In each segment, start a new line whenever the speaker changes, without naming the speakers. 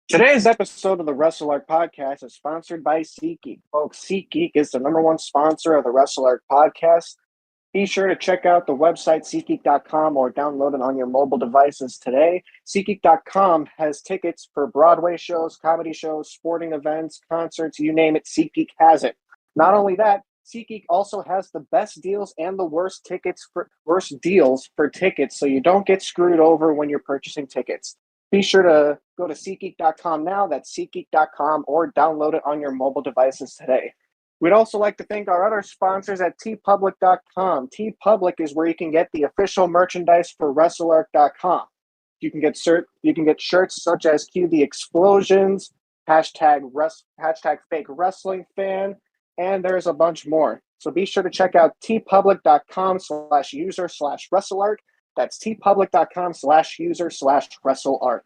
Today's episode of the Wrestle Arc Podcast is sponsored by SeatGeek. Folks, SeatGeek is the number one sponsor of the Wrestle Arc Podcast. Be sure to check out the website, SeatGeek.com, or download it on your mobile devices today. SeatGeek.com has tickets for Broadway shows, comedy shows, sporting events, concerts, you name it, SeatGeek has it. Not only that, SeatGeek also has the best deals and the worst deals for tickets, so you don't get screwed over when you're purchasing tickets. Be sure to go to SeatGeek.com now. That's SeatGeek.com, or download it on your mobile devices today. We'd also like to thank our other sponsors at TeePublic.com. TeePublic is where you can get the official merchandise for WrestleArc.com. You can get shirts such as Cue the Explosions, hashtag fake wrestling fan, and there's a bunch more. So be sure to check out TeePublic.com/user/WrestleArc. That's tpublic.com/user/WrestleArc.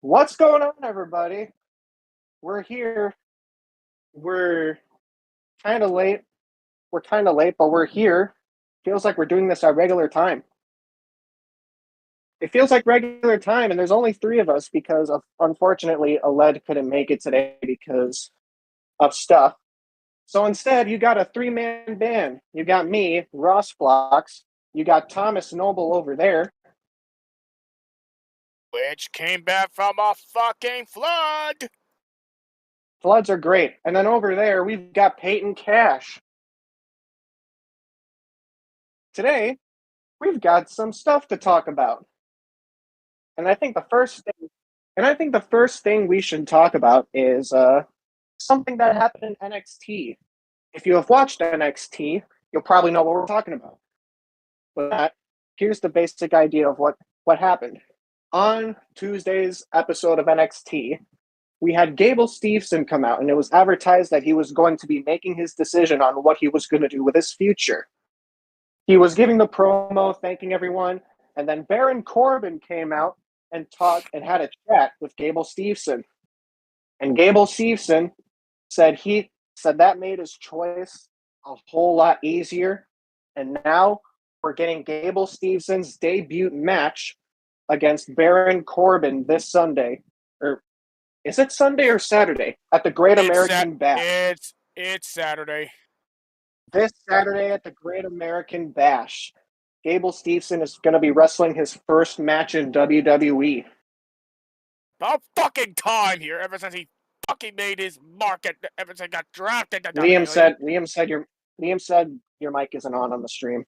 What's going on, everybody? We're here. We're kind of late. But we're here. Feels like we're doing this at regular time. It feels like regular time, and there's only three of us because, unfortunately, Aled couldn't make it today because of stuff. So instead, you got a three-man band. You got me, Ross Blocks. You got Thomas Noble over there.
Which came back from a fucking flood.
Floods are great. And then over there, we've got Peyton Cash. Today, we've got some stuff to talk about. And I think the first thing we should talk about is something that happened in NXT. If you have watched NXT, you'll probably know what we're talking about. But here's the basic idea of what happened. On Tuesday's episode of NXT, we had Gable Steveson come out, and it was advertised that he was going to be making his decision on what he was going to do with his future. He was giving the promo, thanking everyone, and then Baron Corbin came out and talked and had a chat with Gable Steveson. And Gable Steveson said that made his choice a whole lot easier, and now we're getting Gable Stevenson's debut match against Baron Corbin this Sunday. Or is it Sunday or Saturday? At the Great American Bash.
It's Saturday.
This Saturday at the Great American Bash. Gable Steveson is going to be wrestling his first match in WWE.
About fucking time here, ever since he fucking made his mark, ever since he got drafted.
Liam said your mic isn't on the stream.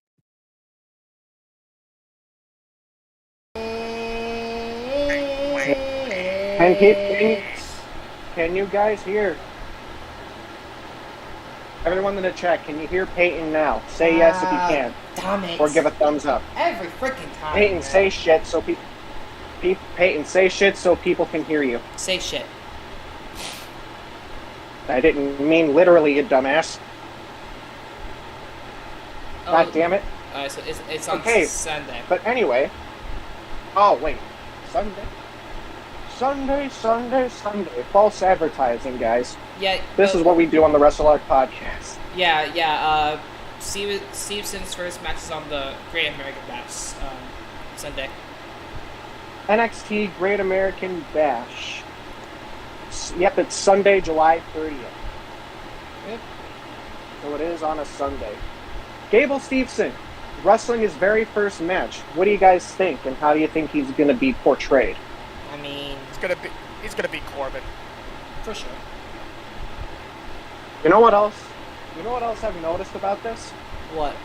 Can you guys hear? Everyone in the chat, can you hear Peyton now? Say yes if you can.
Damn it.
Or give a thumbs up.
Every freaking time.
Peyton,
man.
say shit so people can hear you.
Say shit.
I didn't mean literally, you dumbass. God damn it.
So it's on Sunday.
But anyway. Oh, wait. Sunday. False advertising, guys.
Yeah.
This is what we do on the Wrestle Arc Podcast.
Yeah. Stevenson's first match is on the Great American Bash Sunday.
NXT Great American Bash. Yep, it's Sunday, July 30th.
Yep.
So it is on a Sunday. Gable Steveson wrestling his very first match. What do you guys think, and how do you think he's going to be portrayed?
I mean,
he's gonna be Corbin.
For sure.
You know what else? I've noticed about this?
What?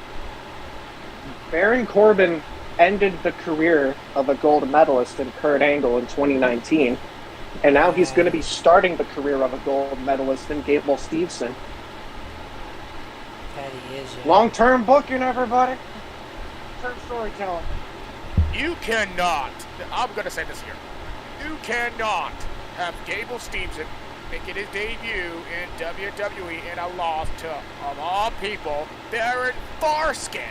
Baron Corbin ended the career of a gold medalist in Kurt Angle in 2019, and now he's going to be starting the career of a gold medalist in Gable Steveson.
That he is, yeah.
Long-term booking, everybody. Long-term storytelling.
You cannot. I'm gonna say this here. You cannot have Gable Steveson making his debut in WWE and a loss to, of all people, Baron Farskin.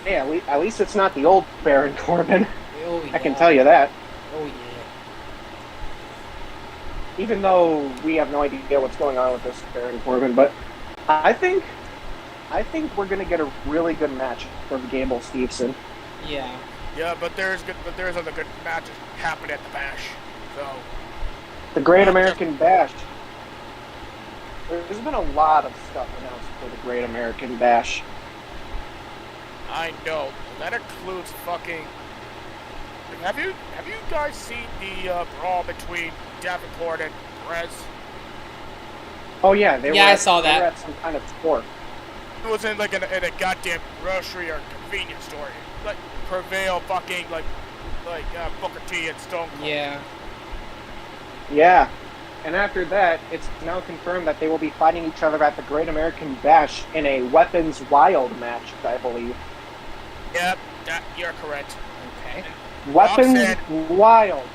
Yeah, at least it's not the old Baron Corbin.
Oh, yeah.
I can tell you that.
Oh, yeah.
Even though we have no idea what's going on with this Baron Corbin, but I think we're going to get a really good match from Gable Steveson.
Yeah.
Yeah, but there's other good matches happening at the Bash. So
The Great American Bash. There's been a lot of stuff announced for the Great American Bash.
I know that includes fucking. Have you guys seen the brawl between Davenport and Perez?
Oh yeah,
I saw that.
They were at some kind of store.
It was in like in a goddamn grocery or convenience store. Like Prevail, fucking like Booker T and Stone Cold.
Yeah.
Yeah. And after that, it's now confirmed that they will be fighting each other at the Great American Bash in a Weapons Wild match, I believe.
Yep, you're correct.
Okay.
Weapons Wild.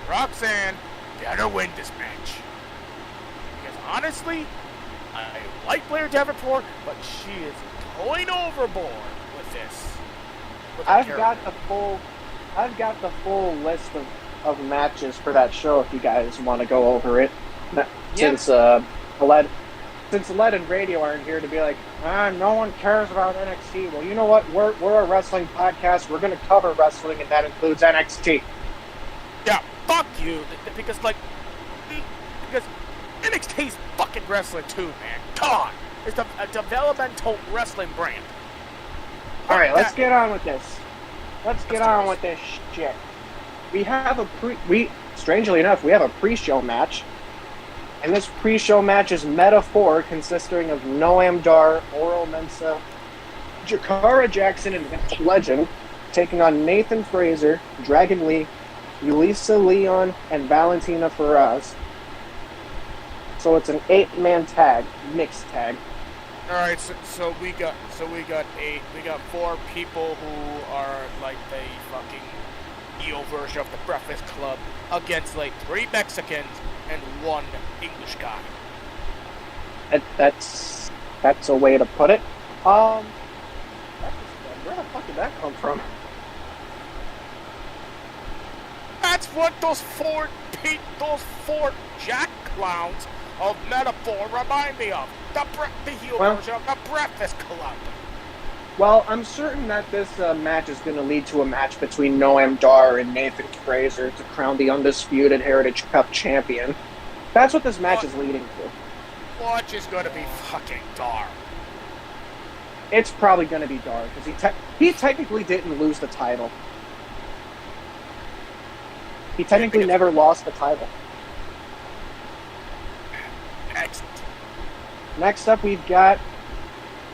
Roxanne gotta win this match. Because honestly, I like Blair Davenport, but she is going overboard with this.
I've got the full list of matches for that show if you guys want to go over it. Since Led and Radio aren't here to be like, no one cares about NXT. Well, you know what? We're a wrestling podcast. We're going to cover wrestling, and that includes NXT.
Yeah, fuck you. Because NXT's fucking wrestling too, man. Come on. It's a developmental wrestling brand.
All right, let's get on with this. Let's get on with this shit. We have strangely enough, we have a pre-show match. And this pre-show match is Meta 4, consisting of Noam Dar, Oro Mensah, Jakara Jackson, and Vince Legend, taking on Nathan Frazer, Dragon Lee, Yulisa Leon, and Valentina Feroz. So it's an 8-man tag, mixed tag.
All right, so we got 4 people who are like the fucking heel version of the Breakfast Club against like 3 Mexicans and 1 English guy.
That's a way to put it. Where the fuck did that come from?
That's what those four jack clowns of Metaphor remind me of. The heel version of the Breakfast Club.
Well, I'm certain that this match is going to lead to a match between Noam Dar and Nathan Frazer to crown the undisputed Heritage Cup champion. That's what this match is leading to.
Watch is going to be fucking Dar.
It's probably going to be Dar, because he technically didn't lose the title. He technically never lost the title.
Excellent.
Next up, we got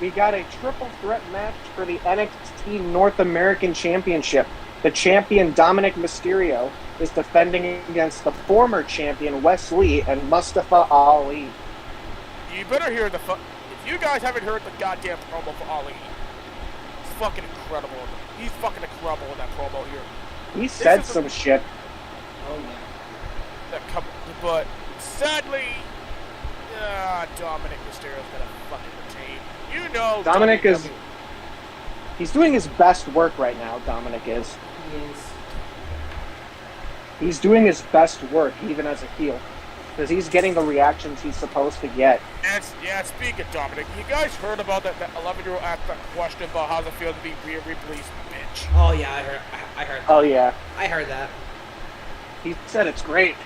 a triple threat match for the NXT North American Championship. The champion Dominic Mysterio is defending against the former champion Wes Lee and Mustafa Ali.
You better hear if you guys haven't heard the goddamn promo for Ali, it's fucking incredible. He's fucking incredible in that promo here.
He said some shit.
Oh yeah.
But sadly, Dominic Mysterio's gonna fucking retain. You know,
Dominic
WWE.
He's doing his best work right now, Dominic is.
He is.
He's doing his best work, even as a heel. Because he's getting the reactions he's supposed to get.
And speaking of Dominic, you guys heard about that 11-year-old asked that question about how does it feel to be Rhea Ripley's bitch?
Oh yeah, I heard that.
Oh yeah.
I heard that.
He said it's great.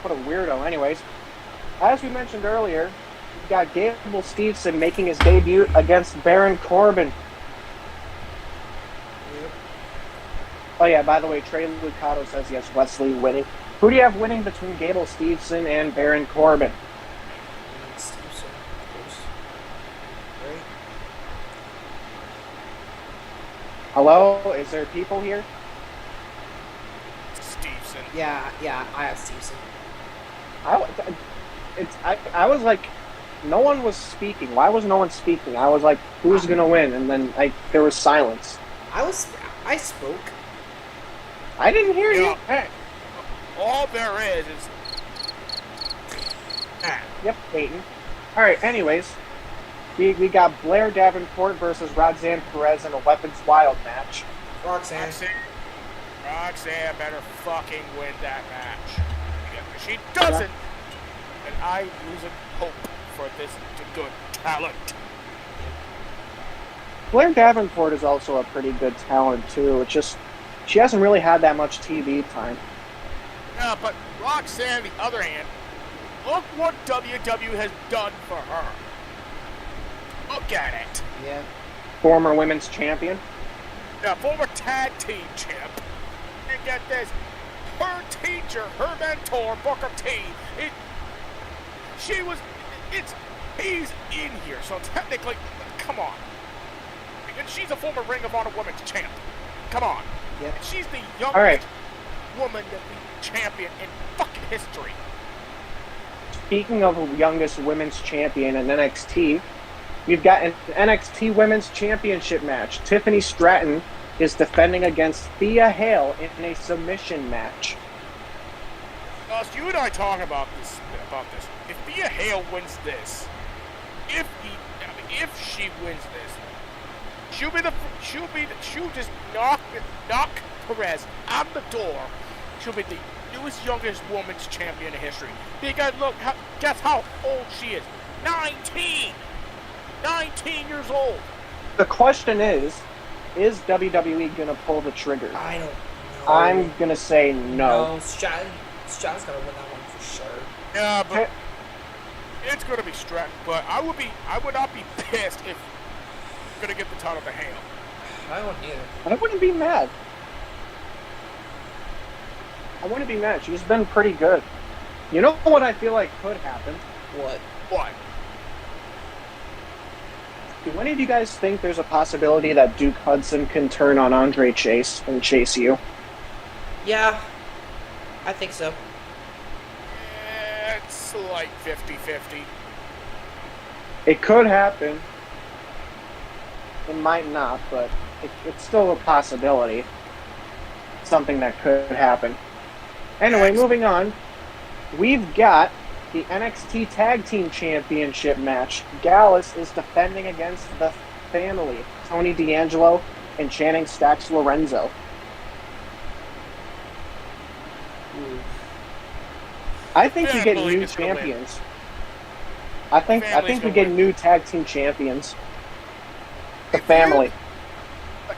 What a weirdo. Anyways, as we mentioned earlier, we got Gable Steveson making his debut against Baron Corbin.
Yep.
Oh yeah, by the way, Trey Lucado says he has Wesley winning. Who do you have winning between Gable Steveson and Baron Corbin?
Steveson, of course. Right?
Hello? Is there people here?
Steveson.
Yeah, I have Steveson.
I was like, no one was speaking. Why was no one speaking? I was like, who's gonna win? And then there was silence.
I spoke.
I didn't hear you.
Hey, all there is.
Yep, Peyton. All right. Anyways, we got Blair Davenport versus Roxanne Perez in a Weapons Wild match.
Roxanne
better fucking win that match. If she doesn't, then I lose hope for this good talent.
Blair Davenport is also a pretty good talent, too. It's just, she hasn't really had that much TV time.
Yeah, but Roxanne, on the other hand, look what WWE has done for her. Look at it.
Yeah.
Former women's champion.
Yeah, former tag team champ. And get this, her teacher, her mentor, Booker T. He's in here, so technically, come on. And she's a former Ring of Honor Women's champ. Come on.
Yep.
And she's the youngest woman to be champion in fucking history.
Speaking of youngest women's champion in NXT, we've got an NXT Women's Championship match. Tiffany Stratton is defending against Thea Hale in a submission match.
You and I talk about this. If Thea Hale wins this, if she wins this, she'll just knock Perez out the door. She'll be the newest, youngest women's champion in history. Because look, guess how old she is? 19 years old.
The question is WWE gonna pull the trigger?
I don't know.
I'm gonna say no.
No, Stratton's gonna win that one for sure.
Yeah, but it's gonna be Stratton. But I would not be pissed if we're gonna get the title to Hale.
I wouldn't either.
I wouldn't be mad. She's been pretty good. You know what I feel like could happen?
What?
What?
Do any of you guys think there's a possibility that Duke Hudson can turn on Andre Chase and chase you?
Yeah, I think so.
It's like 50-50.
It could happen. It might not, but it's still a possibility. Something that could happen. Anyway, moving on. We've got the NXT Tag Team Championship match. Gallus is defending against the family, Tony D'Angelo and Channing Stacks Lorenzo. I think we get new champions. I think we get new tag team champions. The family.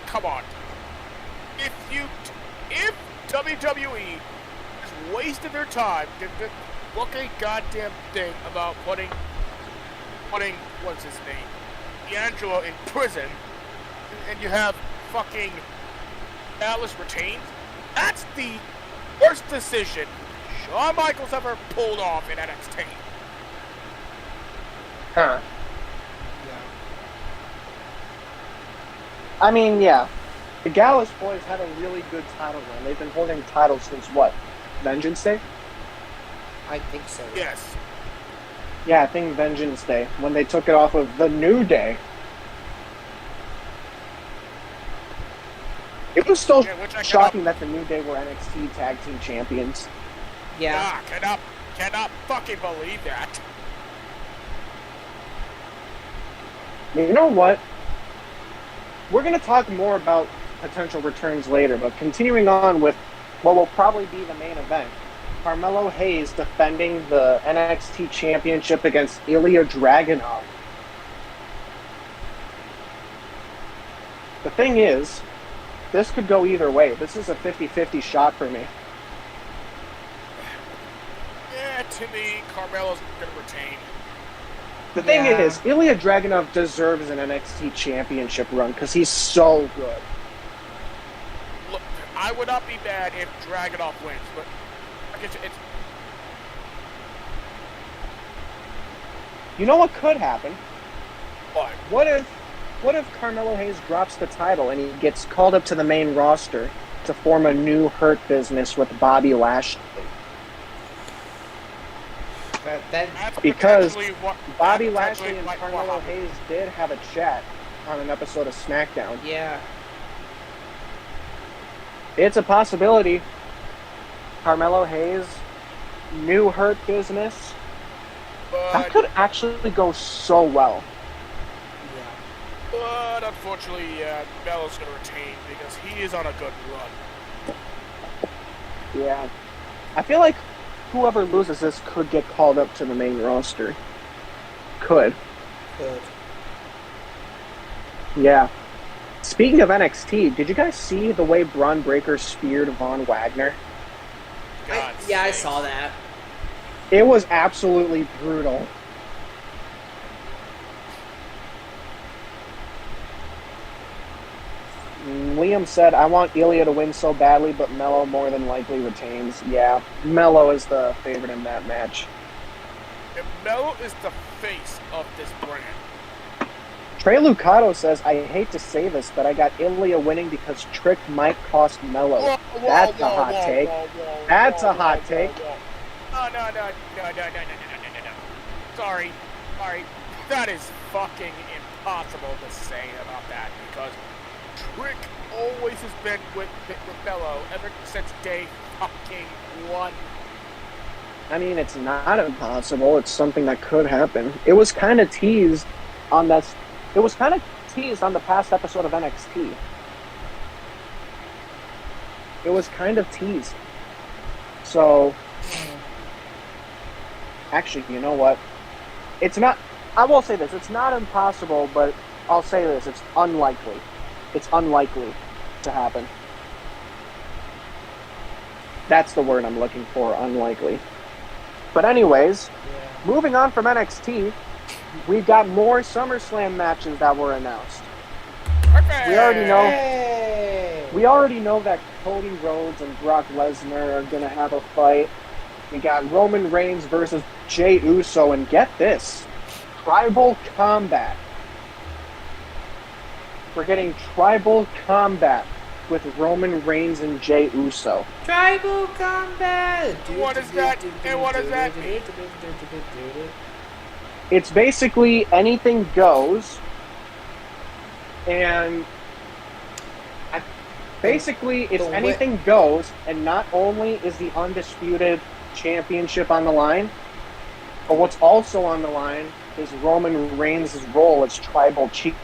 Come on. If WWE has wasted their time, book a goddamn thing about putting what's his name, D'Angelo in prison, and you have fucking Alice retained. That's the worst decision Shawn Michaels ever pulled off in NXT.
Huh.
Yeah.
I mean, yeah. The Gallus boys had a really good title run. They've been holding titles since what? Vengeance Day?
I think so.
Yes.
Yeah, I think Vengeance Day, when they took it off of The New Day. It was still shocking that The New Day were NXT Tag Team Champions.
Yeah.
Cannot fucking believe that.
You know what? We're going to talk more about potential returns later, but continuing on with what will probably be the main event. Carmelo Hayes defending the NXT Championship against Ilya Dragunov. The thing is, this could go either way. This is a 50-50 shot for me.
Yeah, to me, Carmelo's going to retain.
The thing is, Ilya Dragunov deserves an NXT Championship run because he's so good.
Look, I would not be mad if Dragunov wins, but it's
You know what could happen?
what?
What if Carmelo Hayes drops the title and he gets called up to the main roster to form a new Hurt Business with Bobby Lashley? Because Bobby Lashley and Carmelo Hayes did have a chat on an episode of SmackDown.
Yeah.
It's a possibility. Carmelo Hayes, new Hurt Business. That could actually go so well.
Yeah.
But unfortunately, Melo's going to retain because he is on a good run.
Yeah. I feel like whoever loses this could get called up to the main roster. Could.
Good.
Yeah. Speaking of NXT, did you guys see the way Braun Breaker speared Von Wagner?
I saw that.
It was absolutely brutal. Liam said, I want Ilya to win so badly, but Mello more than likely retains. Yeah, Mello is the favorite in that match.
If Mello is the face of this brand.
Trey Lucado says, I hate to say this, but I got Ilya winning because Trick might cost Mello. That's a hot take. That's a hot take.
No. Sorry. That is fucking impossible to say about that because Trick always has been with Mello ever since day fucking one.
I mean, it's not impossible. It's something that could happen. It was kind of teased on this. It was kind of teased on the past episode of NXT. It was kind of teased. So, actually, you know what? It's not. I will say this. It's not impossible, but I'll say this. It's unlikely. It's unlikely to happen. That's the word I'm looking for, unlikely. But anyways, moving on from NXT, we've got more SummerSlam matches that were announced.
Okay.
We already know that Cody Rhodes and Brock Lesnar are going to have a fight. We got Roman Reigns versus Jey Uso, and get this, Tribal Combat. We're getting Tribal Combat with Roman Reigns and Jey Uso.
Tribal Combat!
What is that? And what does that mean?
It's basically anything goes, and basically it's anything goes, and not only is the Undisputed Championship on the line, but what's also on the line is Roman Reigns' role as Tribal Chief.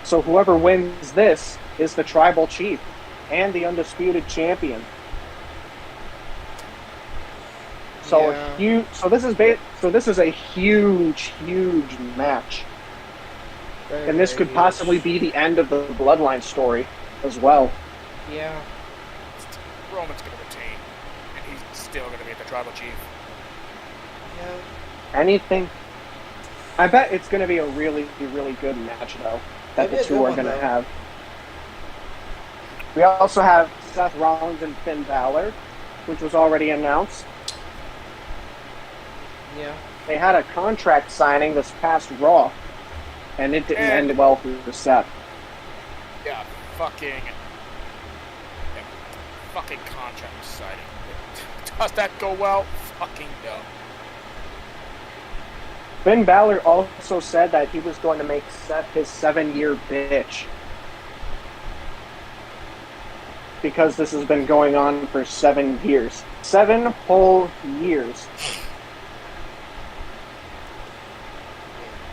So whoever wins this is the Tribal Chief and the Undisputed Champion. So this is a huge match, and this could possibly be the end of the Bloodline story as well.
Yeah.
Roman's going to retain, and he's still going to be the Tribal Chief.
Yeah.
Anything. I bet it's going to be a really good match though that the two are going to have. We also have Seth Rollins and Finn Balor, which was already announced.
Yeah.
They had a contract signing this past Raw, and it didn't end well for Seth.
Yeah, fucking contract signing. Does that go well? Fucking no.
Finn Balor also said that he was going to make Seth his 7-year bitch. Because this has been going on for 7 years. 7 whole years.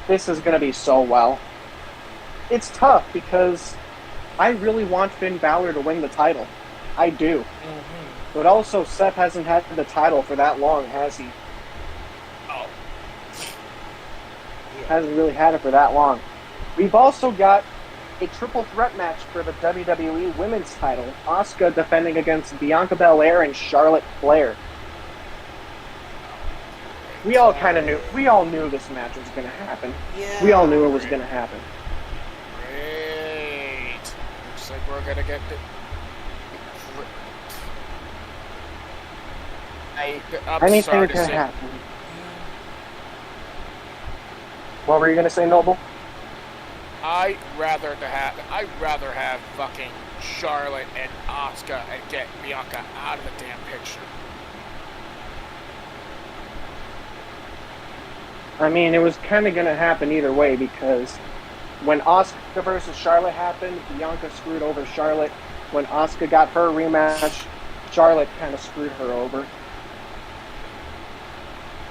This is going to be so well. It's tough because I really want Finn Balor to win the title. I do. Mm-hmm. But also, Seth hasn't had the title for that long, has he?
Oh.
Hasn't really had it for that long. We've also got a triple threat match for the WWE Women's title. Asuka defending against Bianca Belair and Charlotte Flair. We all knew this match was going to happen.
Yeah.
We all knew it was going to happen.
Great. Looks like we're going to get
Anything can happen. What were you going to say, Noble?
I'd rather have fucking Charlotte and Asuka and get Bianca out of the damn picture.
I mean, it was kind of going to happen either way because when Asuka versus Charlotte happened, Bianca screwed over Charlotte. When Asuka got her rematch, Charlotte kind of screwed her over.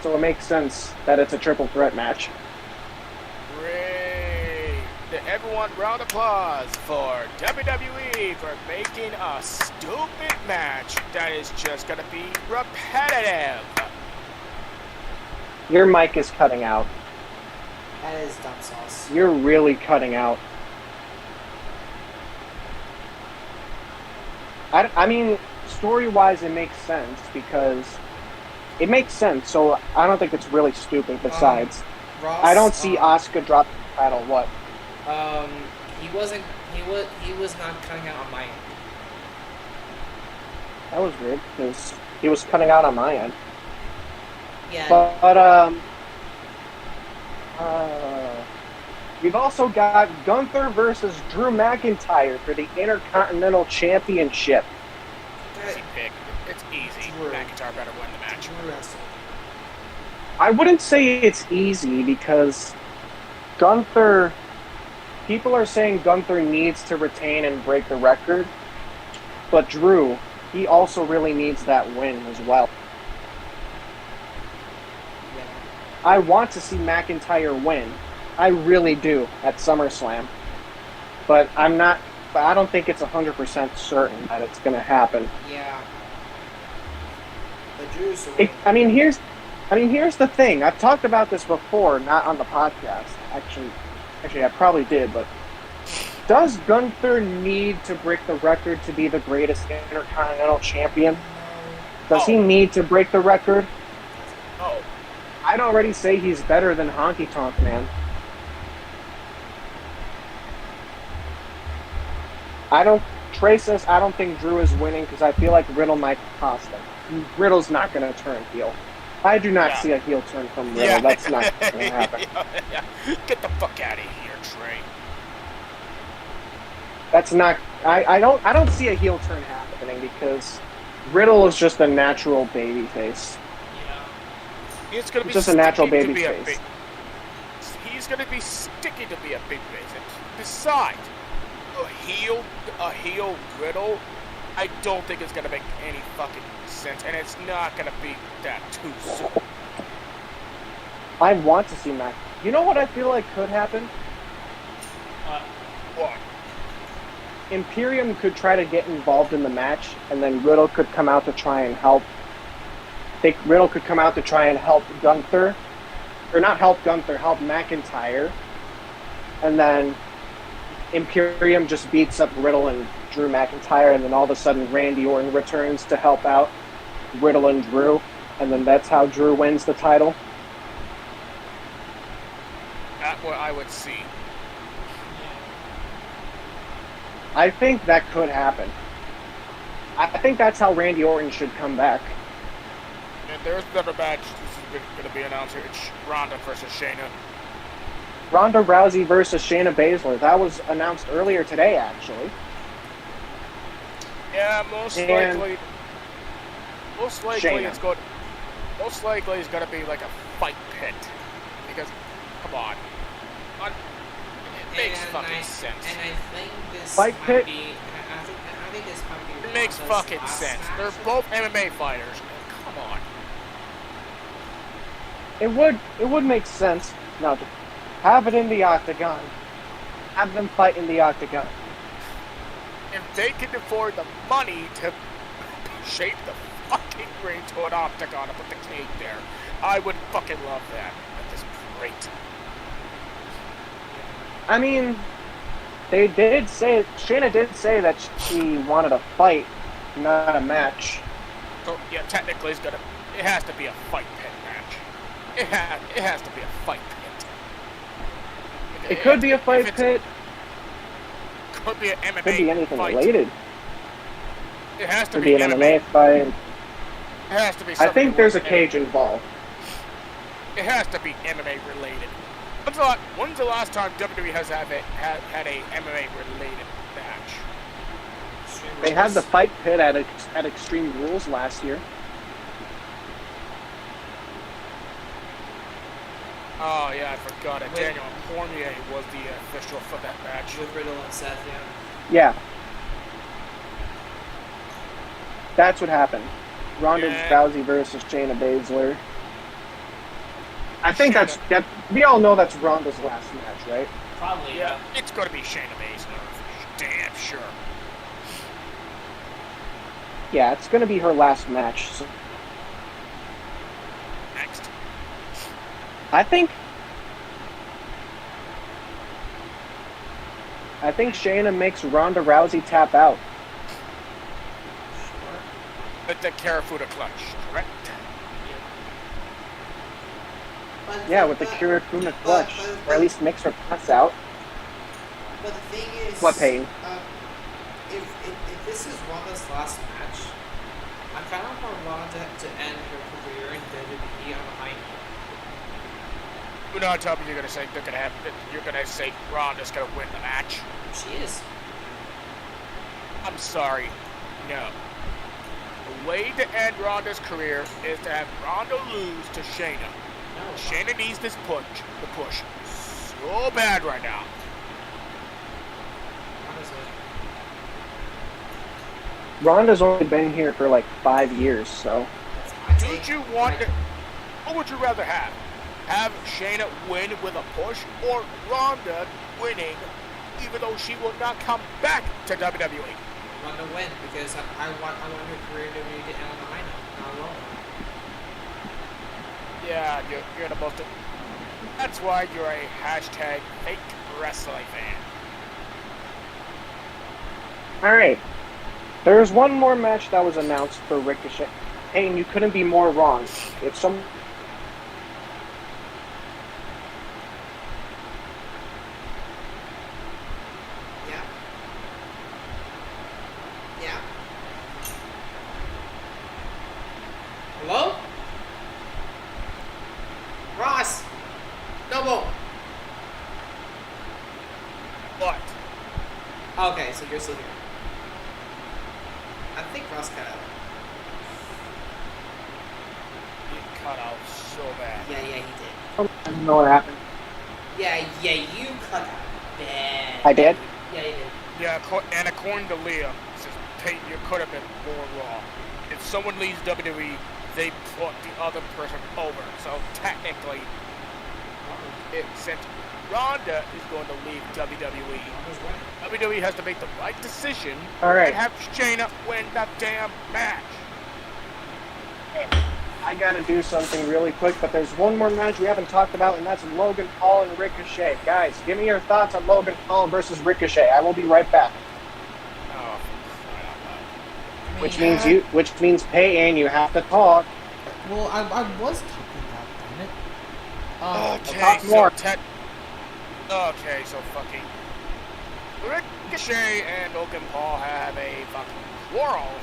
So it makes sense that it's a triple threat match.
Great. Everyone, round of applause for WWE for making a stupid match that is just going to be repetitive.
Your mic is cutting out.
That is dumb sauce.
You're really cutting out. I mean, story-wise, it makes sense because it makes sense. So I don't think it's really stupid. Besides,
Ross,
I don't see Asuka drop the title. What?
He wasn't. He was not cutting out on my end.
That was weird because he was cutting out on my end.
Yeah.
But we've also got Gunther versus Drew McIntyre for the Intercontinental Championship.
Easy pick. It's easy.
Drew.
McIntyre better win the match.
Drew wrestled.
I wouldn't say it's easy because Gunther. People are saying Gunther needs to retain and break the record, but Drew, he also really needs that win as well.
Yeah.
I want to see McIntyre win. I really do at SummerSlam. But I don't think it's 100% certain that it's going to happen.
Yeah. But Drew's the winner.
I mean, here's the thing. I've talked about this before, not on the podcast. Actually, I probably did, but does Gunther need to break the record to be the greatest Intercontinental Champion? Does he need to break the record?
Oh.
I'd already say he's better than Honky Tonk Man. I don't think Drew is winning because I feel like Riddle might cost him. Riddle's not going to turn heel. I do not see a heel turn from Riddle.
Yeah.
That's not going to happen.
Yeah. Get the fuck out of here, Trey.
That's not. I don't see a heel turn happening because Riddle is just a natural babyface.
Yeah. He's gonna be
just a natural
sticky to
baby
be
face.
He's gonna be sticky to be a big face. Besides, a heel Riddle, I don't think it's gonna make any fucking sense, and it's not gonna be that too soon.
I want to see Mac. You know what I feel like could happen?
What?
Imperium could try to get involved in the match, and then Riddle could come out to try and help. I think Riddle could come out to try and help Gunther, or not help Gunther, help McIntyre, and then Imperium just beats up Riddle and Drew McIntyre, and then all of a sudden Randy Orton returns to help out Riddle and Drew, and then that's how Drew wins the title.
That's what I would see.
I think that could happen. I think that's how Randy Orton should come back.
And there's another match. This is going to be announced here. It's Ronda versus Shayna.
Ronda Rousey versus Shayna Baszler. That was announced earlier today, actually.
Yeah, most likely
Shayna.
it's going to be like a fight pit. Because, come on. It makes fucking sense.
And I think this
Fight
might
pit?
be. I think this might be.
It makes
Ronda's
fucking
last
sense.
match.
They're both MMA fighters. Come on.
It would make sense. Now, to have it in the octagon. Have them fight in the octagon.
If they can afford the money to shape the fucking ring to an octagon and put the cage there, I would fucking love that. That is great.
I mean, Shayna did say that she wanted a fight, not a match.
So yeah, technically it has to be a fight pit match. It has to be a fight pit.
It could be a fight pit.
Could be an MMA
Could be anything
fight.
related.
It has to
Could
be
be an MMA fight.
It has to be.
I think there's a
something
cage involved.
It has to be MMA related. When's the last time WWE has had a MMA related match?
They had the fight pit at Extreme Rules last year.
Oh yeah, I forgot it. Daniel Cormier was the official for that match.
With Riddle and Seth, yeah.
Yeah. That's what happened. Ronda Rousey versus Shayna Baszler. I think that we all know that's Ronda's last match, right?
Probably,
Yeah, it's gonna be Shayna Baszler. Damn sure.
Yeah, it's going to be her last match. So
Next.
I think I think Shayna makes Ronda Rousey tap out.
Sure.
With the Karafuda clutch, correct?
Yeah, with the Kirikuna clutch. Or at least makes her pass out.
But the thing is...
What, Payne?
If this is Ronda's last match, I kind of want Ronda to end her career in WWE on a high note.
You know, tell me you're gonna say you're gonna say Ronda's gonna win the match.
She is.
I'm sorry, no. The way to end Ronda's career is to have Ronda lose to Shayna.
No.
Shayna needs this push so bad right now.
Ronda's only been here for like 5 years, so.
What would you rather have? Have Shayna win with a push, or Ronda winning, even though she will not come back to WWE?
Ronda win, because I want her career to be end on a high note, not a low note.
Yeah, you're the most. That's why you're a hashtag fake wrestling fan.
Alright. There's one more match that was announced for Ricochet. Payne, you couldn't be more wrong. If some...
Yeah. Yeah. Hello? Ross! Noble!
What?
Okay, so you're still here. I think Ross cut out.
He cut out so bad.
Yeah, he did.
I don't know what happened.
Yeah, you cut out bad.
I did?
Yeah, you did.
Yeah, and according to Leah, says Peyton, you could have been more raw. If someone leaves WWE, they put the other person over. So technically, since Ronda is going to leave WWE, WWE has to make the right decision and have Shayna win the damn match.
I gotta do something really quick, but there's one more match we haven't talked about, and that's Logan Paul and Ricochet. Guys, give me your thoughts on Logan Paul versus Ricochet. I will be right back.
Oh,
Which means Payne, you have to talk.
Well, I was talking about it.
okay,
more.
Okay, so fucking Ricochet and Logan Paul have a fucking quarrel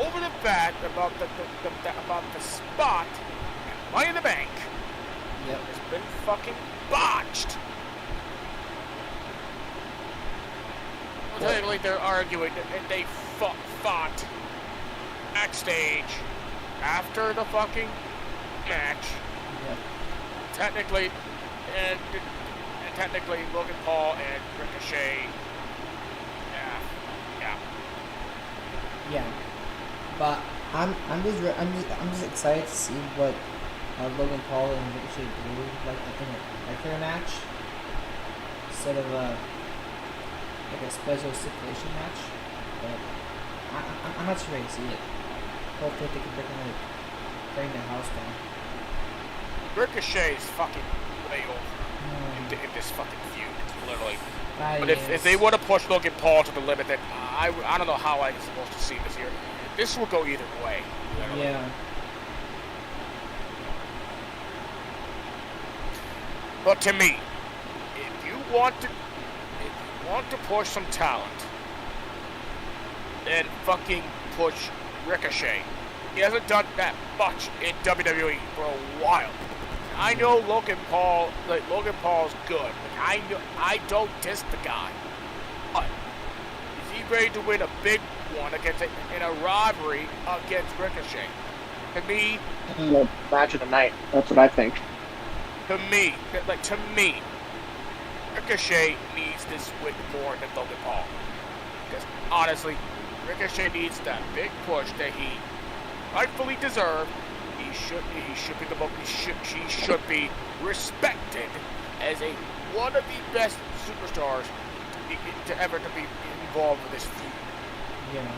over the bat about the spot in Money in the Bank.
Yep.
It's been fucking botched. Well, technically, they're arguing and they fought backstage after the fucking match.
Yep.
Technically, and Logan Paul and Ricochet.
Yeah, but I'm just excited to see what Logan Paul and Ricochet do like in a regular match instead of like a special stipulation match. But I'm not sure ready to see it. Hopefully they can bring the house down.
Ricochet is fucking way over in this fucking feud, literally. But if they want to push Logan Paul to the limit, then I don't know how I'm supposed to see this here. This will go either way. Literally.
Yeah.
But to me, if you want to push some talent, then fucking push Ricochet. He hasn't done that much in WWE for a while. I know Logan Paul's good. I don't diss the guy. But is he ready to win a big one in a rivalry against Ricochet? To me,
Match of the night. That's what I think.
to me, Ricochet needs this win more than Logan Paul. Because honestly, Ricochet needs that big push that he rightfully deserved. He should be respected as one of the best superstars to ever be involved with this feud.
Yeah.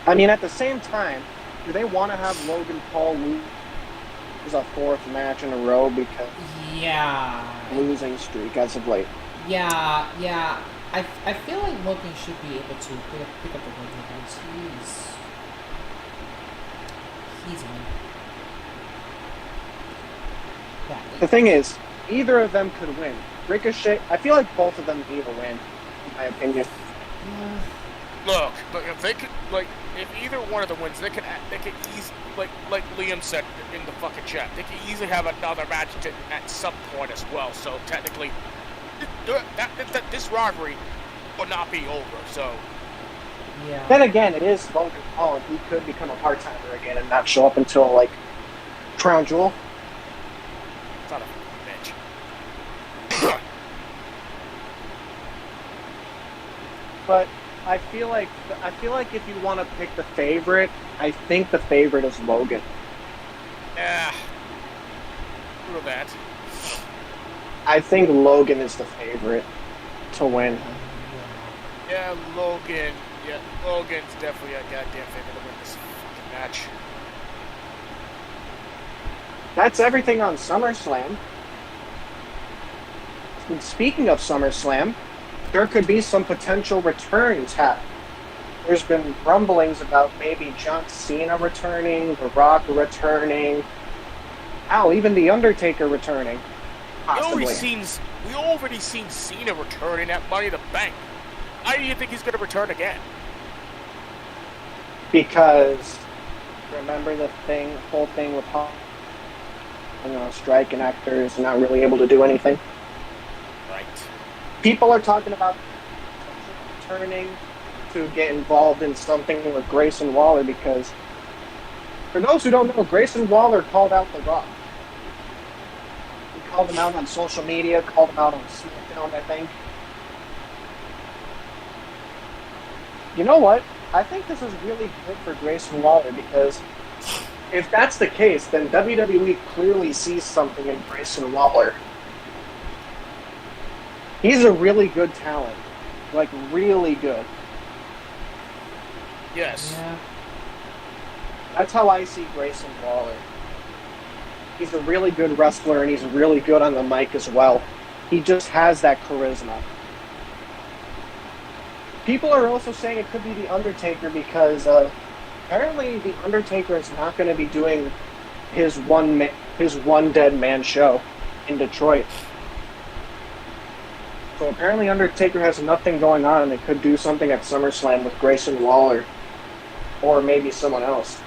I mean, at the same time, do they want to have Logan Paul lose is a 4th match in a row because
Yeah.
losing streak as of late.
Yeah. I feel like Logan should be able to pick up the win because he's on. Yeah.
The thing is, either of them could win. Ricochet, I feel like both of them need a win, in my opinion.
Look, if they could, like, if either one of them wins, they could easily, like Liam said in the fucking chat, they could easily have another match at some point as well. So technically, this rivalry will not be over. So.
Yeah.
Then again, it is Logan Paul, and he could become a part-timer again and not show up until, like, Crown Jewel.
Son of a bitch.
But I feel like if you want to pick the favorite, I think the favorite is Logan.
Yeah. Screw that.
I think Logan is the favorite to win.
Yeah, Logan. Yeah, Logan's definitely a goddamn favorite to win this fucking match.
That's everything on SummerSlam. And speaking of SummerSlam, there could be some potential returns happening. There's been rumblings about maybe John Cena returning, The Rock returning, even The Undertaker returning. Possibly.
We already seen Cena returning at Money in the Bank. Why do you think he's going to return again?
Because remember the whole thing with striking actors not really able to do anything.
Right.
People are talking about returning to get involved in something with Grayson Waller because, for those who don't know, Grayson Waller called out The Rock. He called him out on social media, called him out on SmackDown, I think. You know what? I think this is really good for Grayson Waller because if that's the case, then WWE clearly sees something in Grayson Waller. He's a really good talent. Like, really good.
Yes.
Yeah.
That's how I see Grayson Waller. He's a really good wrestler, and he's really good on the mic as well. He just has that charisma. People are also saying it could be The Undertaker because apparently The Undertaker is not going to be doing his one dead man show in Detroit. So apparently Undertaker has nothing going on, and they could do something at SummerSlam with Grayson Waller, or maybe someone else.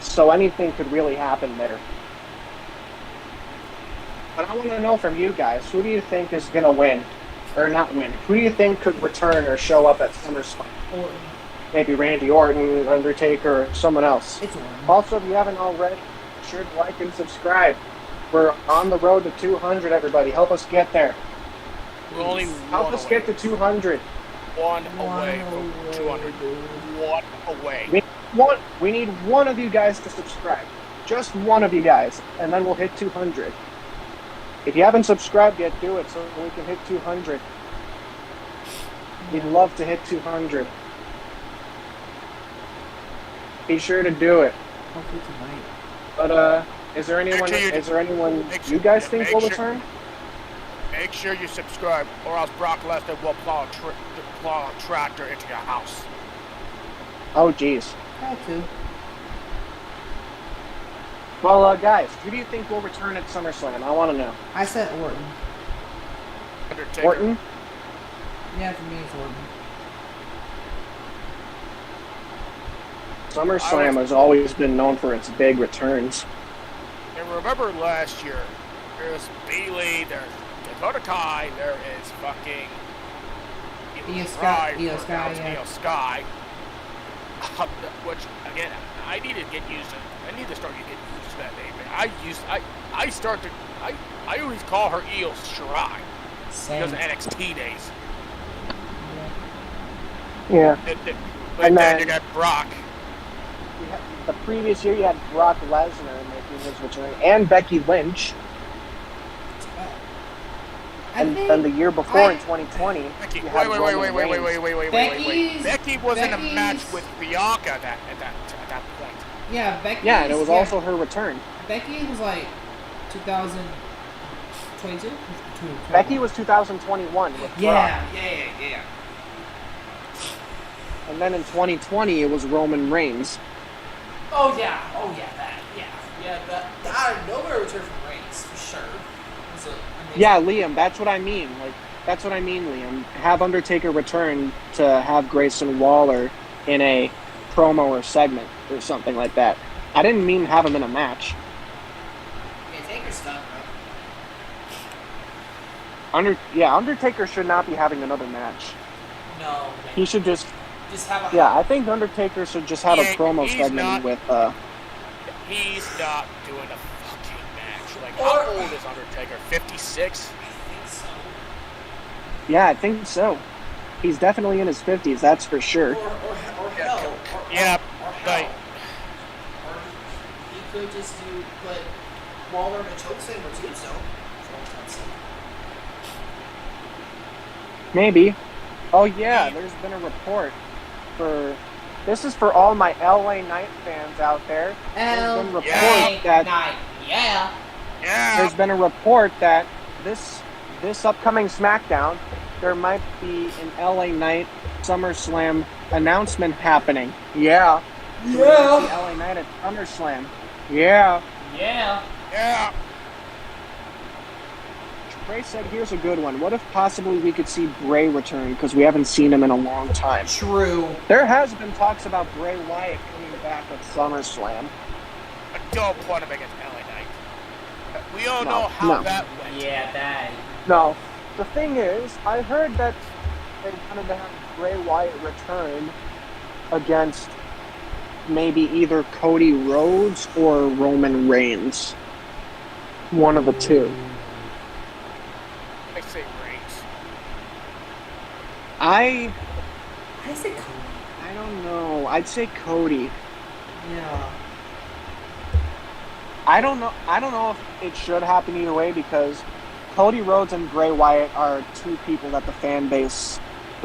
So anything could really happen there. But I want to know from you guys, who do you think is going to win? Or not win? Who do you think could return or show up at SummerSlam?
Orton.
Maybe Randy Orton, Undertaker, or someone else.
It's Orton.
Also, if you haven't already, be sure to like and subscribe. We're on the road to 200, everybody. Help us get there.
We're only
Help us get to 200.
One away from 200. One away.
We need one of you guys to subscribe. Just one of you guys. And then we'll hit 200. If you haven't subscribed yet, do it so we can hit 200. We'd love to hit 200. Be sure to do it.
Hopefully tonight.
But is there anyone you guys think will return?
Make sure you subscribe, or else Brock Lesnar will plow a tractor into your house.
Oh, jeez.
Try to.
Well, guys, who do you think will return at SummerSlam? I want to know.
I said Orton.
Undertaker.
Orton?
Yeah, for me it's Orton.
SummerSlam has always been known for its big returns.
And remember last year, there's Bayley, there's Dakota Kai, there is fucking
Io Sky,
which again, I need to get used to. I need to start getting used to that name. I always call her Io Shirai because of NXT days.
Yeah.
But
And
then
then-
you got Brock.
The previous year, you had Brock Lesnar making his return, and Becky Lynch. And then the year before, in 2020,
Becky,
you had Roman Reigns.
wait. Becky was in a match with Bianca at that point.
Yeah, Becky.
Yeah, and it was also her return.
Becky was like 2022.
Becky was 2021 with Brock.
Yeah.
And then in 2020, it was Roman Reigns.
Oh yeah, that out of nowhere return from Reigns for sure. It was amazing.
Yeah, Liam, that's what I mean. That's what I mean, Liam. Have Undertaker return to have Grayson Waller in a promo or segment or something like that. I didn't mean have him in a match.
Yeah, Taker's stuff, bro.
Undertaker should not be having another match.
No.
He should just
have a.
Yeah, I think Undertaker should just have a promo segment with.
He's not doing a fucking match. Like, how old is Undertaker? 56?
I think so.
Yeah, I think so. He's definitely in his 50s, that's for sure.
Or hell.
Yeah,
Or he could just put Waller in a chokeslam or tombstone.
Maybe. Oh yeah, there's been a report for. This is for all my LA Knight fans out there. There's been a report that.
Yeah.
There's been a report that this upcoming SmackDown, there might be an LA Knight SummerSlam announcement happening. Yeah. The LA Knight at SummerSlam. Yeah. Bray said, here's a good one. What if possibly we could see Bray return because we haven't seen him in a long time?
True.
There has been talks about Bray Wyatt coming back at SummerSlam.
Don't put him against LA Knight. We all know how that went.
Yeah, that.
No. The thing is, I heard that they wanted to have Bray Wyatt return against maybe either Cody Rhodes or Roman Reigns. One of the two.
I say Reigns.
I say Cody.
I don't know. I'd say Cody.
Yeah.
I don't know if it should happen either way because Cody Rhodes and Bray Wyatt are two people that the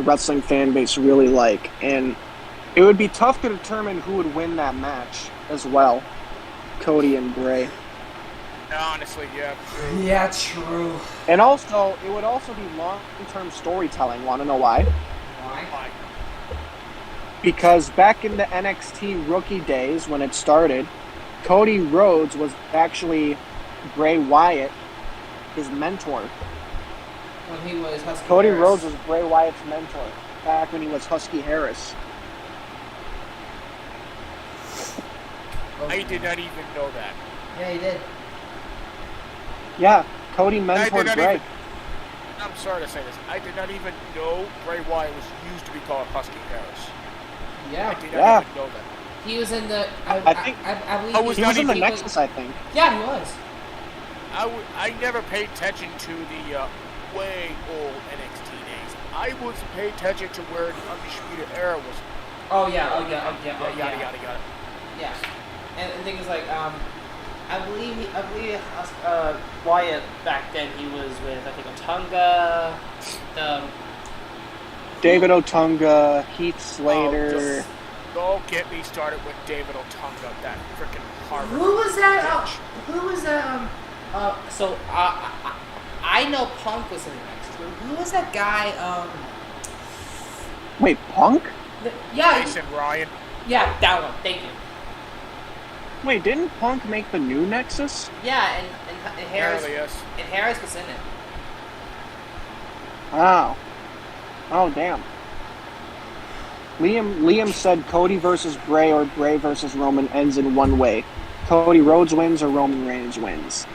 wrestling fan base really like, and it would be tough to determine who would win that match as well. Cody and Bray.
Honestly, yeah.
Yeah, true.
And also, it would also be long-term storytelling. Want to know why?
Why?
Because back in the NXT rookie days when it started, Cody Rhodes was actually Bray Wyatt, his mentor.
When he was Husky
Cody
Harris.
Rhodes was Bray Wyatt's mentor back when he was Husky Harris.
I did not even know that.
Yeah, he did.
Yeah, Cody mentored Bray.
I'm sorry to say this. I did not even know Bray Wyatt was used to be called Husky Harris.
Yeah.
I did not even know that.
He was in the.
I believe he was in the Nexus. I think.
Yeah, he was.
I never paid attention to the way old NXT days. I was paying attention to where the Undisputed Era was.
Oh yeah.
Yada.
Yeah. And the thing is, like, I believe Wyatt back then he was with Otunga,
David Otunga, Heath Slater.
Don't get me started with David Otunga, that freaking Harvard.
Who was that? So I know Punk was in the next. Who was that guy?
Wait, Punk?
Yeah.
Jason Ryan.
Yeah, that one. Thank you.
Wait, didn't Punk make the new Nexus?
Yeah, and Harris.
Apparently, yes.
And Harris was in it.
Oh, damn. Liam said Cody versus Bray or Bray versus Roman ends in one way. Cody Rhodes wins or Roman Reigns wins.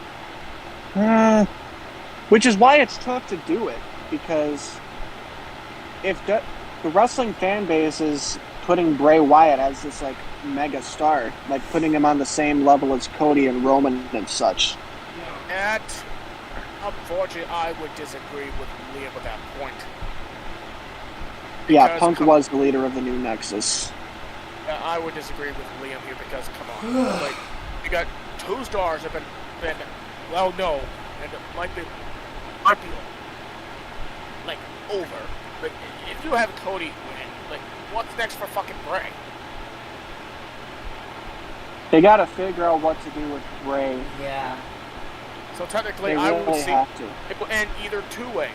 Which is why it's tough to do it, because if the wrestling fan base is putting Bray Wyatt as this like mega star, like putting him on the same level as Cody and Roman and such.
And unfortunately, I would disagree with Liam at that point.
Yeah, Punk was the leader of the new Nexus.
I would disagree with Liam here because, come on, like you got two stars have been well known, and it might be like over. But if you have Cody win, like what's next for fucking Bray?
They got to figure out what to do with Bray.
Yeah.
So technically,
They
I would
really
see
have to.
it will end either two ways.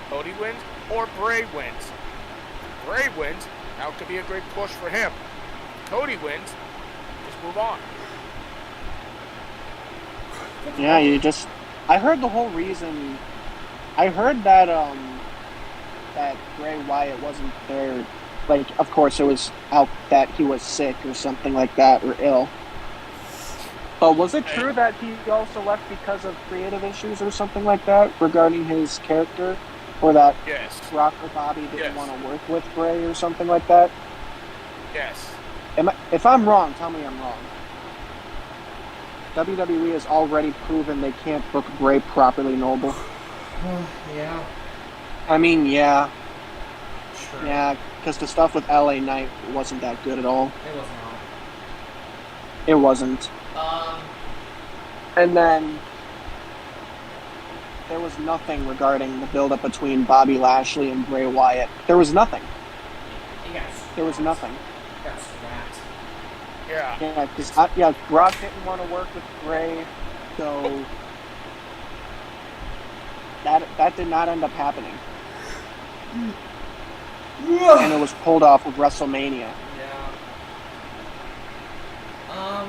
Cody wins or Bray wins. Bray wins, now it could be a great push for him. Cody wins, just move on.
Yeah, I heard the whole reason. I heard that that Bray Wyatt wasn't there. Like, of course, it was out that he was sick or something like that, or ill. But was it true that he also left because of creative issues or something like that regarding his character? Or that
Yes.
Rock or Bobby didn't
Yes.
want to work with Bray or something like that?
Yes.
If I'm wrong, tell me I'm wrong. WWE has already proven they can't book Bray properly, Noble.
Yeah.
I mean, yeah.
Sure.
Yeah, because the stuff with LA Knight wasn't that good at all.
It was not.
It wasn't.
Um.
And then there was nothing regarding the build-up between Bobby Lashley and Bray Wyatt. There was nothing.
Yes.
There was nothing.
Got scrapped.
Yeah.
Yeah, because Brock didn't want to work with Bray, so that did not end up happening. And it was pulled off with WrestleMania.
Yeah.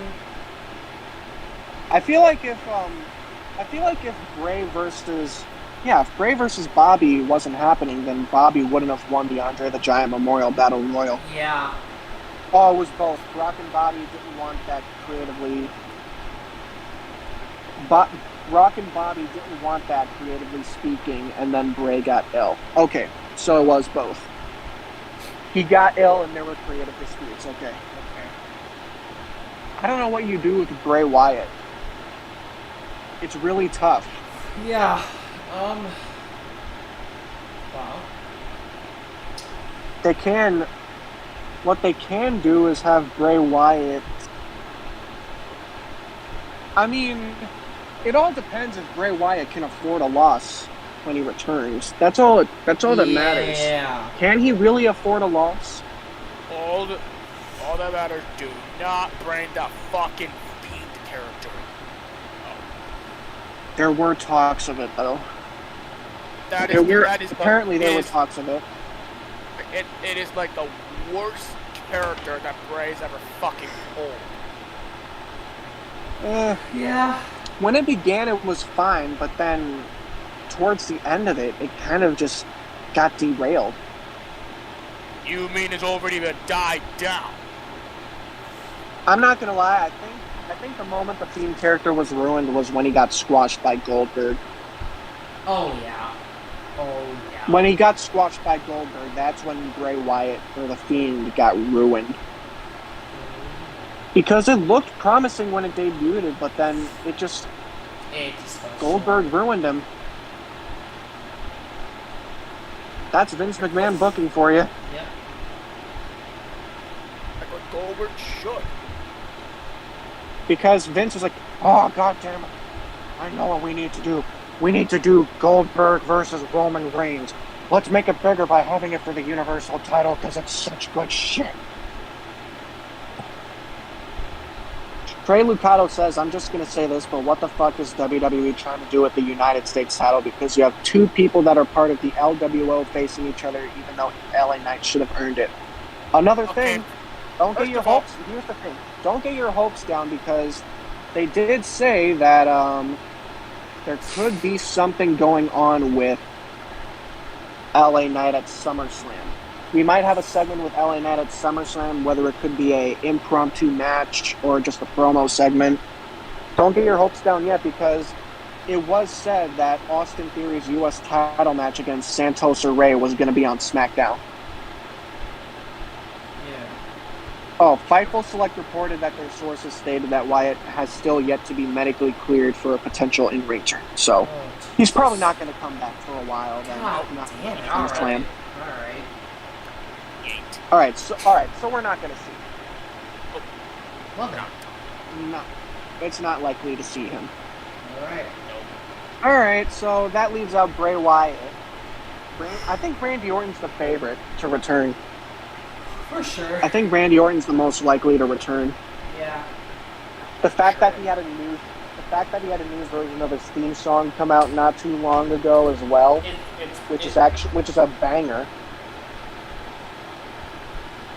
I feel like if Bray versus Bobby wasn't happening, then Bobby wouldn't have won the Andre the Giant Memorial Battle Royal.
Yeah.
Oh, it was both. Brock and Bobby didn't want that creatively. Brock and Bobby didn't want that creatively speaking, and then Bray got ill. Okay, so it was both. He got ill, and there were creative disputes. Okay. I don't know what you do with Bray Wyatt. It's really tough.
Yeah. Wow.
What they can do is have Bray Wyatt. I mean, it all depends if Bray Wyatt can afford a loss when he returns. That's all that matters.
Yeah.
Can he really afford a loss?
All that matters, do not bring the fucking Fiend character.
There were talks of it, though. Apparently there were talks of it.
It is like the worst character that Bray's ever fucking pulled.
Yeah.
When it began, it was fine, but then towards the end of it, it kind of just got derailed.
You mean it's already been died down?
I'm not gonna lie. I think the moment the Fiend character was ruined was when he got squashed by Goldberg.
Oh yeah.
When he got squashed by Goldberg, that's when Bray Wyatt or the Fiend got ruined. Because it looked promising when it debuted, but then it just Goldberg ruined him. That's Vince McMahon booking for you.
Yep.
Like what Goldberg should.
Because Vince was like, oh, God damn it. I know what we need to do. We need to do Goldberg versus Roman Reigns. Let's make it bigger by having it for the Universal title because it's such good shit. Trey Lucado says, I'm just going to say this, but what the fuck is WWE trying to do with the United States title? Because you have two people that are part of the LWO facing each other, even though LA Knight should have earned it. Another thing, don't get your hopes. Here's the thing. Don't get your hopes down because they did say that there could be something going on with LA Knight at SummerSlam. We might have a segment with LA Knight at SummerSlam, whether it could be a impromptu match or just a promo segment. Don't get your hopes down yet because it was said that Austin Theory's U.S. title match against Santos or Rey was going to be on SmackDown.
Yeah.
Oh, Fightful Select reported that their sources stated that Wyatt has still yet to be medically cleared for a potential in-ring turn. So he's probably not going to come back for a while. Then.
God damn it. All right.
All right, so we're not going to see him.
Well then.
No, it's not likely to see him.
Alright.
All right, so that leaves out Bray Wyatt. I think Randy Orton's the favorite to return.
For sure.
I think Randy Orton's the most likely to return.
Yeah.
The fact that he had a new version of his theme song come out not too long ago as well, which is a banger.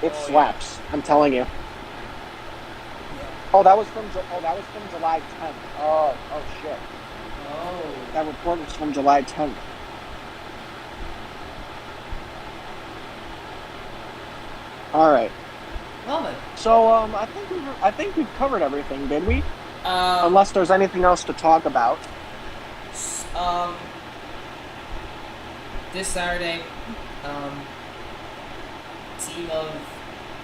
It slaps. I'm telling you. Oh, that was from July 10th. Oh shit.
Oh.
That report was from July 10th. All right.
Well then.
So I think we've covered everything, did we? Unless there's anything else to talk about.
This Saturday, team of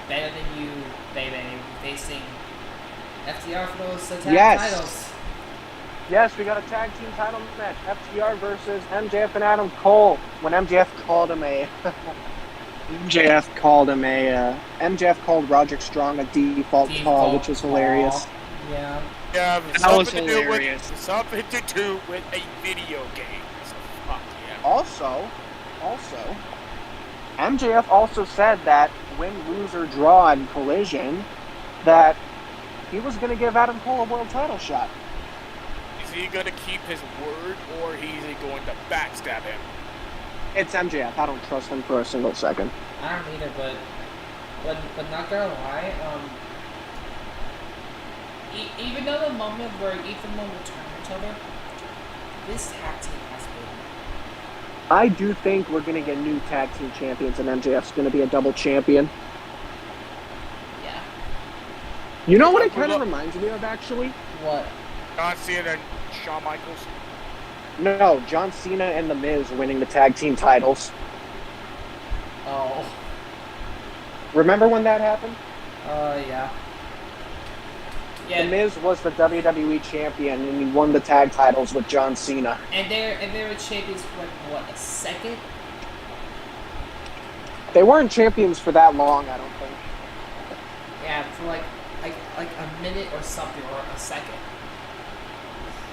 Better Than You, baby, facing FTR for those tag titles.
Yes, we got a tag team title match. FTR versus MJF and Adam Cole. When MJF called Roderick Strong a default call, which was hilarious.
Yeah.
Yeah,
That was hilarious.
Something to do with a video game. So fuck yeah.
Also, MJF also said that win, lose, or draw in Collision, that he was going to give Adam Cole a world title shot.
Is he going to keep his word, or is he going to backstab him?
It's MJF. I don't trust him for a single second.
I don't either, but not gonna lie, even though the moment where Ethan will return each other, this tag team has been.
I do think we're going to get new tag team champions, and MJF's going to be a double champion.
Yeah.
You know what it kind of reminds me of, actually?
What?
John Cena and Shawn Michaels.
No, John Cena and The Miz winning the tag team titles.
Oh.
Remember when that happened?
Yeah. Yeah.
The Miz was the WWE champion, and he won the tag titles with John Cena.
And they were champions for like, what, a second?
They weren't champions for that long, I don't think.
Yeah, for like a minute or something, or a second.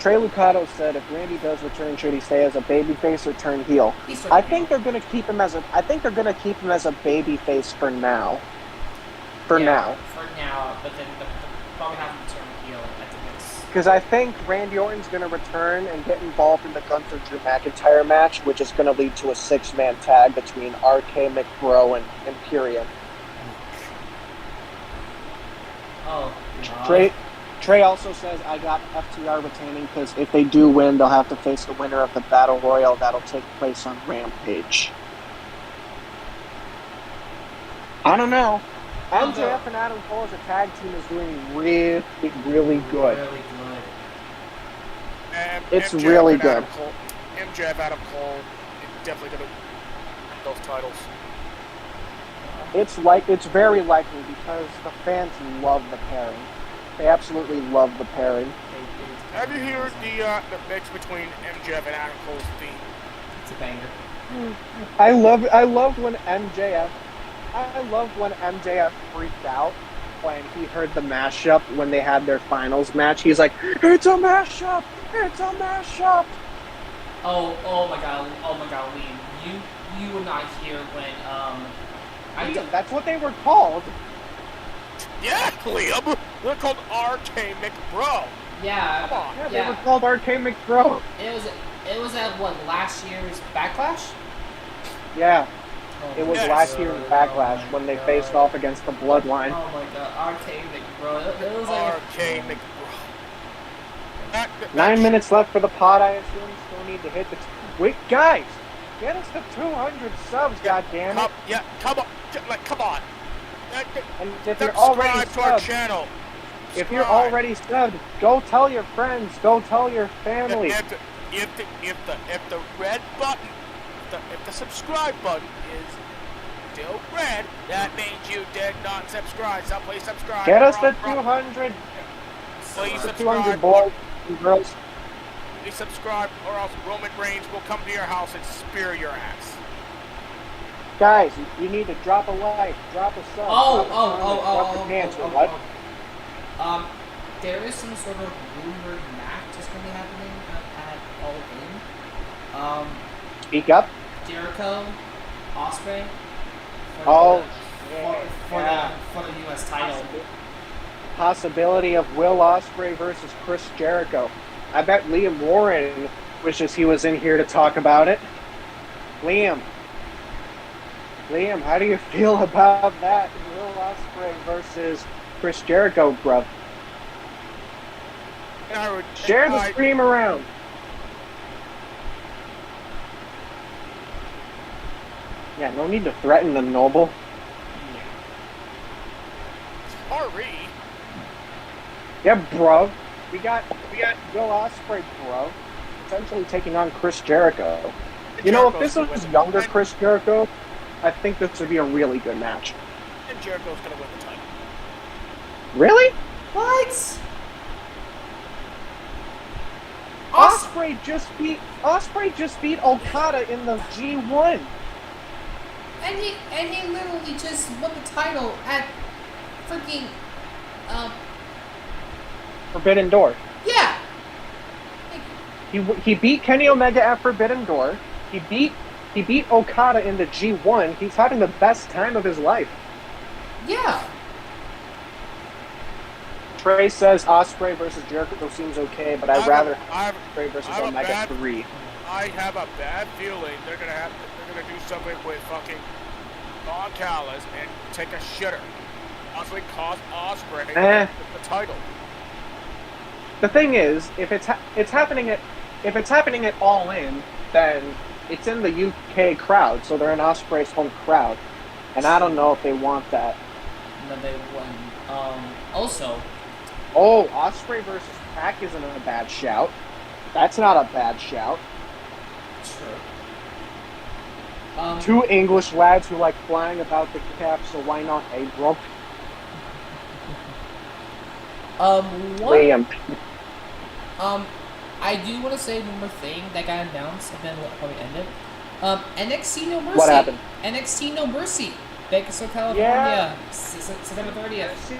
Trey Lucado said if Randy does return, should he stay as a babyface or turn heel? I think they're going to keep him as a babyface for now. For now,
but then they'll probably have him turn heel at the next.
because I think Randy Orton's going to return and get involved in the Gunther Drew McIntyre match, which is going to lead to a 6-man tag between RK, McBro, and Imperium.
Oh, God.
Trey also says, I got FTR retaining because if they do win, they'll have to face the winner of the Battle Royal that'll take place on Rampage. I don't know. MJF and Adam Cole as a tag team is doing really, really good.
Really good.
It's really good.
MJF, Adam Cole, definitely going to win those titles.
It's very likely because the fans love the pairing. They absolutely love the pairing.
Have you heard the mix between MJF and Adam Cole's theme?
It's a banger.
I love when MJF freaked out when he heard the mashup when they had their finals match. He's like, "It's a mashup! It's a mashup!"
Oh my god, Liam, you were not here when
That's what they were called.
Yeah, Liam. They're called RK McBro.
Yeah.
Come on.
Yeah, they were called RK McBro.
It was at what, last year's Backlash?
Yeah.
Oh,
It was
Yes.
last year in Backlash when they faced off against the Bloodline.
Oh my god, RK McBro. It was like
RK McBro.
9 minutes left for the pod, I assume. Still need to hit the... Wait, guys! Get us to 200 subs, goddammit!
Come on.
And if you're already
Subscribe to our
subbed,
channel.
if you're already subbed, go tell your friends, go tell your family.
If the red button, if the subscribe button is still red, that means you did not subscribe. So please subscribe.
Get us to 200.
Please
To
subscribe.
200 boys and girls.
Please subscribe, or else Roman Reigns will come to your house and spear your ass.
Guys, you need to drop a like, drop a sub, drop a pants, or what?
There is some sort of rumored match that's going to be happening at All In.
Speak up.
Jericho, Ospreay.
Oh,
For the U.S. title.
possibility of Will Ospreay versus Chris Jericho. I bet Liam Warren wishes he was in here to talk about it. Liam, how do you feel about that? Will Ospreay versus Chris Jericho, bro. Share the stream around. Yeah, no need to threaten the noble.
Sorry.
Yeah, bro. We got Will Ospreay, bro. Essentially taking on Chris Jericho. You know, if this was younger Chris Jericho, I think this would be a really good match.
And Jericho's gonna win the title.
Really?
What?
Ospreay just beat Okada in the G1.
And he literally just won the title at freaking
Forbidden Door.
yeah.
He beat Kenny Omega at Forbidden Door. He beat Okada in the G1. He's having the best time of his life.
Yeah.
Trey says Ospreay versus Jericho seems okay, but I'd rather Ospreay versus Omega 3.
I have a bad feeling they're gonna do something with fucking Don Callis and take a shitter. Possibly cost Ospreay the title.
The thing is, if it's happening at All In, then it's in the UK crowd, so they're in Ospreay's home crowd, and I don't know if they want that.
No, they won. Also.
Oh, Ospreay versus Pac isn't a bad shout. That's not a bad shout.
Sure.
Two English lads who like flying about the cap, so why not a bro? Liam.
I do want to say one more thing that got announced, and then we'll probably end it. NXT No Mercy.
What happened?
NXT No Mercy. Bakersfield, California.
Yeah.
September 30th.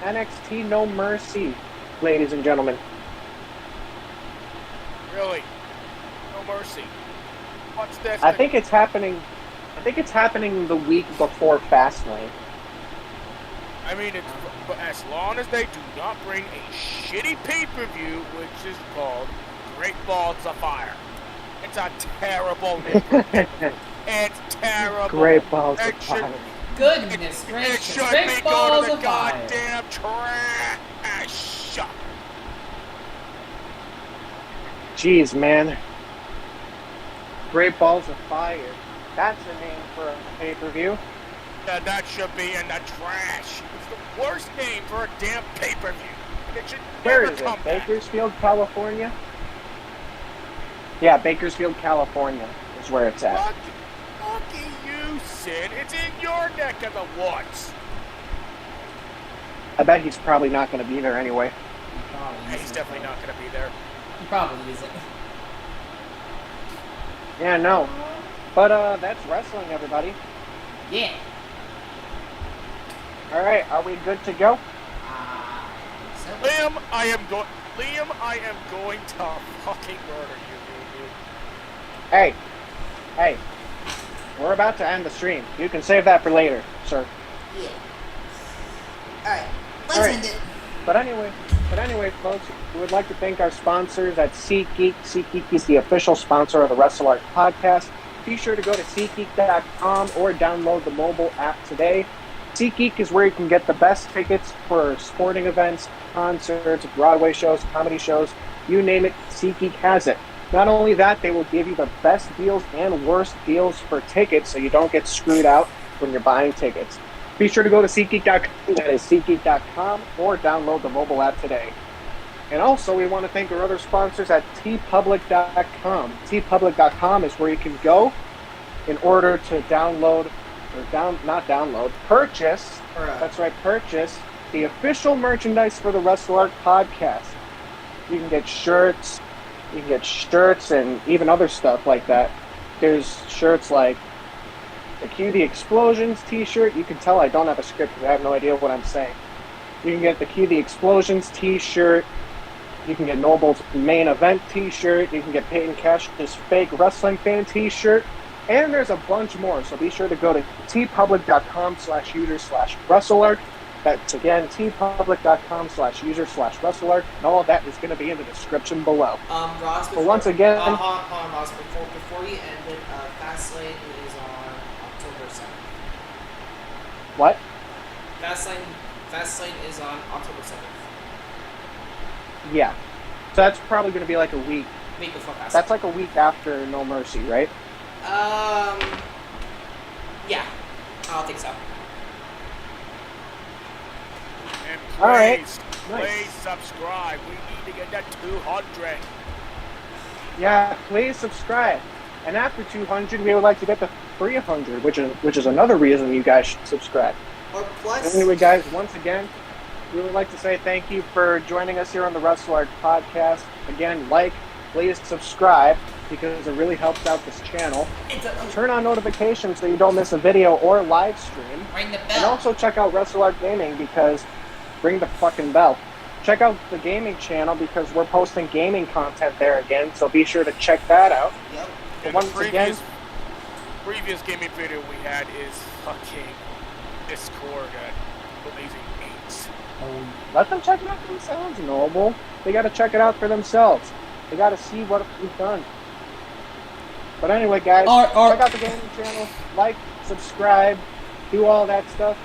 NXT No Mercy, ladies and gentlemen.
Really? No mercy. What's this?
I think it's happening the week before Fastlane.
I mean, but as long as they do not bring a shitty pay-per-view, which is called Great Balls of Fire. It's a terrible name. It's terrible.
Great Balls of Fire.
Goodness
It
gracious.
should
Great
be
balls
going to the
of fire.
goddamn trash.
Jeez, man. Great Balls of Fire. That's a name for a pay-per-view.
Yeah, that should be in the trash. It's the worst name for a damn pay-per-view. It should
Where
never
is
come
it?
back.
Bakersfield, California? Yeah, Bakersfield, California is where it's at.
Lucky you, Sid. It's in your neck of the woods.
I bet he's probably not going to be there anyway.
Yeah, he's definitely not going to be there.
He probably isn't.
Yeah, no. But that's wrestling, everybody.
Yeah.
All right, are we good to go?
So,
Liam, I am going to fucking murder you, dude.
Hey, we're about to end the stream. You can save that for later, sir.
yeah. Alright. Let's
All right.
end it.
But anyway, folks, we would like to thank our sponsors at SeatGeek. SeatGeek is the official sponsor of the Wrestle Arc Podcast. Be sure to go to SeatGeek.com or download the mobile app today. SeatGeek is where you can get the best tickets for sporting events, concerts, Broadway shows, comedy shows, you name it, SeatGeek has it. Not only that, they will give you the best deals and worst deals for tickets so you don't get screwed out when you're buying tickets. Be sure to go to SeatGeek.com, that is SeatGeek.com, or download the mobile app today. And also, we want to thank our other sponsors at tpublic.com. tpublic.com is where you can go in order to purchase, that's right, purchase the official merchandise for the Wrestle Arc Podcast. You can get shirts, and even other stuff like that. There's shirts like the Cue the Explosions t-shirt. You can tell I don't have a script because I have no idea what I'm saying. You can get the Cue the Explosions t-shirt. You can get Noble's main event t-shirt. You can get Peyton Cash's fake wrestling fan t-shirt. And there's a bunch more, so be sure to go to tpublic.com/user/WrestleArc. That's again tpublic.com/user/WrestleArc, and all of that is going to be in the description below.
Ross.
But once again,
hold on, Ross. Before you end it, Fastlane is on October 7th.
what?
Fastlane is on October 7th.
Yeah, so that's probably going to be like a week.
Week before Fastlane.
That's like a week after No Mercy, right?
Yeah, I don't think so.
And
All right.
please
Nice.
subscribe. We need to get that 200.
Yeah, please subscribe. And after 200, we would like to get to 300, which is another reason you guys should subscribe.
Or plus.
Anyway, guys, once again, we would like to say thank you for joining us here on the Wrestle Arc Podcast. Again, please subscribe, because it really helps out this channel. Turn on notifications so you don't miss a video or live stream.
Ring the
And
bell.
also check out Wrestle Arc Gaming, because ring the fucking bell. Check out the gaming channel, because we're posting gaming content there again, so be sure to check that out.
Yep.
And
Once
the previous gaming video we had is fucking Discord at Blazing Eights.
Oh,
Let them check it out for themselves, Noble. They gotta check it out for themselves. They gotta see what we've done. But anyway, guys, check out the gaming channel, subscribe, do all that stuff.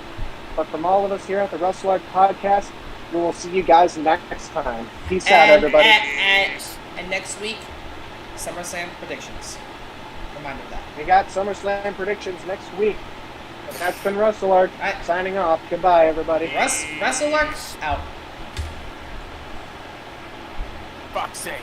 But from all of us here at the Wrestle Arc Podcast, we will see you guys next time. Peace out, everybody.
And next week, SummerSlam predictions. Reminder of that.
We got SummerSlam predictions next week. And that's been Wrestle Arc.
Alright.
Signing off. Goodbye, everybody.
Wrestle Arc out.
Fuck's sake.